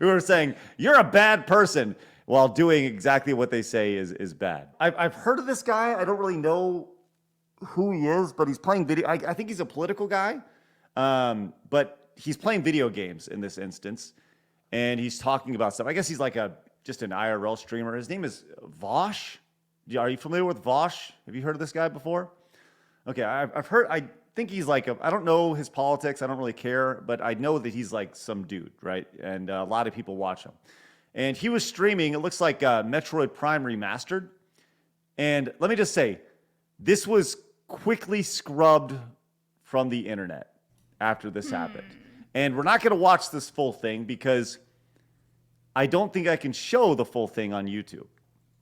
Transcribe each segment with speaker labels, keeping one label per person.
Speaker 1: who are saying you're a bad person while doing exactly what they say is bad. I've heard of this guy. I don't really know who he is, but he's playing video. I think he's a political guy, but he's playing video games in this instance, and he's talking about stuff. I guess he's like just an IRL streamer. His name is Vaush. Are you familiar with Vaush? Have you heard of this guy before? Okay, I've heard. I think he's like I don't know his politics. I don't really care, but I know that he's like some dude, right? And a lot of people watch him. And he was streaming. It looks like Metroid Prime Remastered. And let me just say, this was quickly scrubbed from the internet after this happened. And we're not going to watch this full thing because I don't think I can show the full thing on YouTube.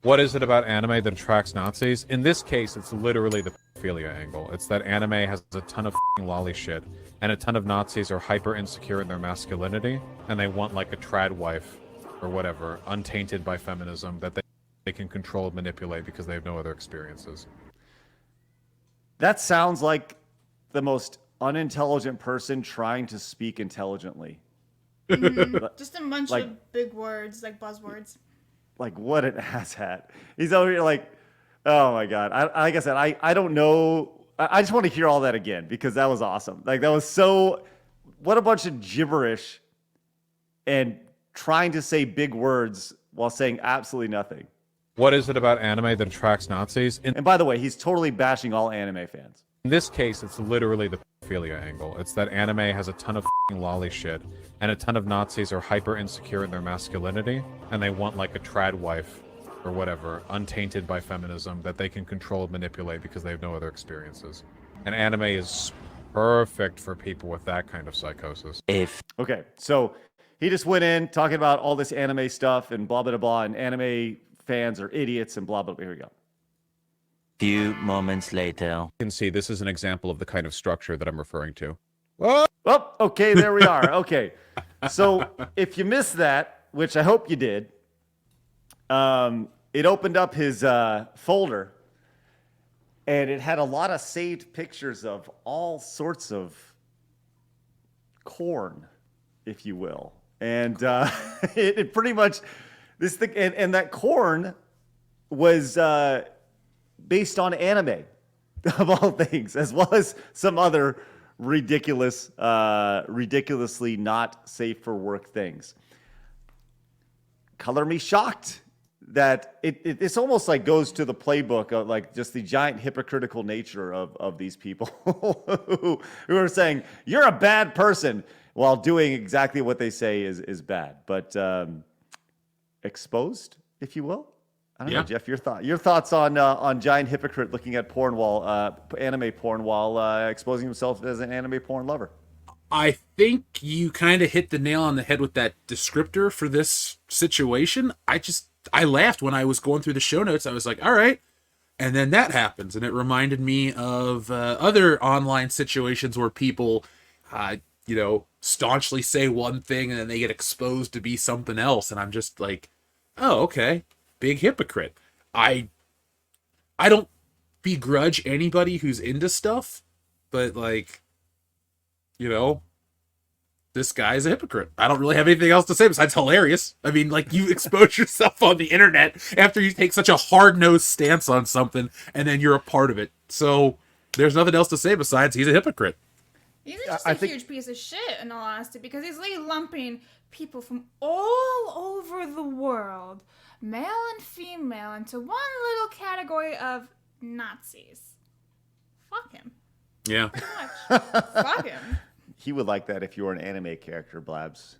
Speaker 2: What is it about anime that attracts Nazis? In this case, it's literally the pedophilia angle. It's that anime has a ton of lolly shit, and a ton of Nazis are hyper insecure in their masculinity, and they want like a trad wife or whatever, untainted by feminism, that they can control and manipulate because they have no other experiences.
Speaker 1: That sounds like the most unintelligent person trying to speak intelligently.
Speaker 3: Just a bunch of big words, like buzzwords.
Speaker 1: Like, what an asshat. He's over here like, oh my God. Like I said, I don't know. I just want to hear all that again because that was awesome. Like, that was so, what a bunch of gibberish and trying to say big words while saying absolutely nothing.
Speaker 2: What is it about anime that attracts Nazis?
Speaker 1: And by the way, he's totally bashing all anime fans.
Speaker 2: In this case, it's literally the pedophilia angle. It's that anime has a ton of lolly shit, and a ton of Nazis are hyper insecure in their masculinity, and they want like a trad wife or whatever, untainted by feminism, that they can control and manipulate because they have no other experiences. And anime is perfect for people with that kind of psychosis.
Speaker 1: Okay, so he just went in talking about all this anime stuff and blah, blah, blah, and anime fans are idiots and blah, blah, blah. Here we go.
Speaker 4: Few moments later.
Speaker 2: You can see this is an example of the kind of structure that I'm referring to.
Speaker 1: Oh, okay, there we are. Okay, so if you missed that, which I hope you did, it opened up his folder, and it had a lot of saved pictures of all sorts of corn, if you will. And it pretty much, this thing, and that corn was based on anime, of all things, as well as some other ridiculously not safe for work things. Color me shocked that it's almost like goes to the playbook of like just the giant hypocritical nature of these people who are saying you're a bad person while doing exactly what they say is bad. But exposed, if you will. I don't know, Jeff. Your thoughts on giant hypocrite looking at porn anime porn while exposing himself as an anime porn lover.
Speaker 5: I think you kind of hit the nail on the head with that descriptor for this situation. I laughed when I was going through the show notes. I was like, all right. And then that happens. And it reminded me of other online situations where people, staunchly say one thing and then they get exposed to be something else. And I'm just like, oh, okay. Big hypocrite. I don't begrudge anybody who's into stuff, but like, this guy's a hypocrite. I don't really have anything else to say besides hilarious. I mean, like, you expose yourself on the internet after you take such a hard-nosed stance on something, and then you're a part of it. So there's nothing else to say besides he's a hypocrite.
Speaker 3: He's just a huge piece of shit, in all honesty, because he's like lumping people from all over the world, male and female, into one little category of Nazis. Fuck him.
Speaker 5: Yeah.
Speaker 3: Pretty much. Fuck him.
Speaker 1: He would like that if you were an anime character, Blabs.